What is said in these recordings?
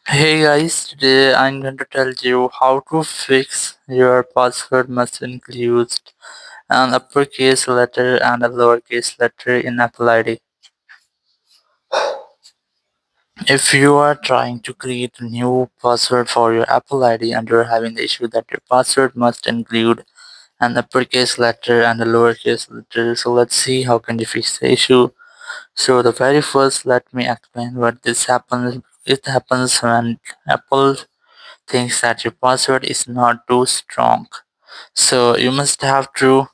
Hey guys, today I'm going to tell you how to fix your password must include an uppercase letter and a lowercase letter in Apple ID. If you are trying to create a new password for your Apple ID and you're having the issue that your password must include an uppercase letter and a lowercase letter, so let's see how can you fix the issue. So the very first, let me explain what this happens. It happens when Apple thinks that your password is not too strong. So you must have to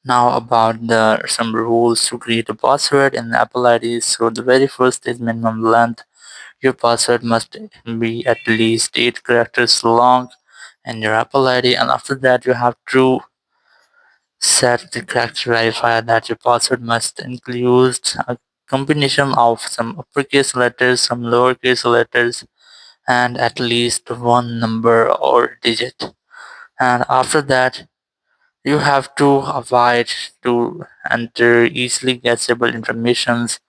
know about the some rules to create a password in Apple ID. So the very first is minimum length. Your password must be at least 8 characters long in your Apple ID, and after that you have to set the character verifier that your password must include a combination of some uppercase letters, some lowercase letters, and at least one number or digit. And after that you have to avoid to enter easily guessable informations.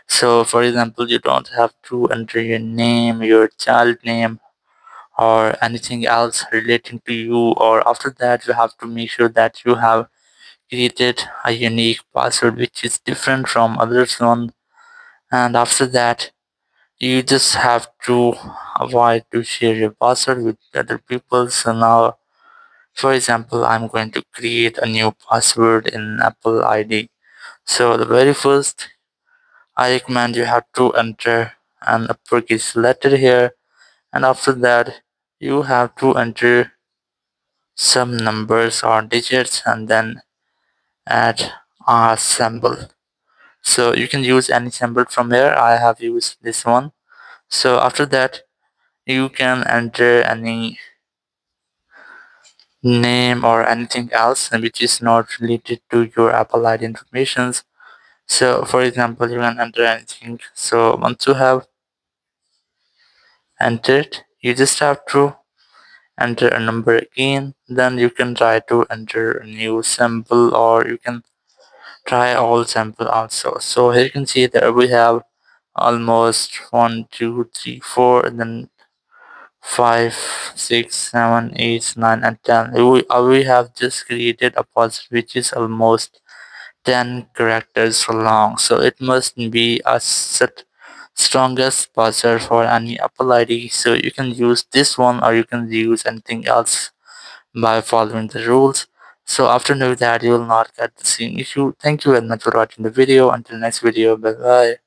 So for example, you don't have to enter your name, your child name, or anything else relating to you. Or after that you have to make sure that you have created a unique password which is different from others one. And after that you just have to avoid to share your password with other people. So now, for example, I'm going to create a new password in Apple ID. So the very first, I recommend you have to enter an uppercase letter here, and after that, you have to enter some numbers or digits and then add a symbol. So you can use any symbol from here. I have used this one. So after that, you can enter any name or anything else which is not related to your Apple ID informations. So for example, you can enter anything. So once you have entered, you just have to enter a number again. Then you can try to enter a new sample, or you can try all sample also. So here you can see that we have almost 1, 2, 3, 4, and then 5, 6, 7, 8, 9, and 10. We have just created a puzzle which is almost 10 characters long, so it must be a set strongest buzzer for any Apple ID. So you can use this one or you can use anything else by following the rules. So after doing that, you will not get the same issue. Thank you very much for watching the video. Until next video, bye bye.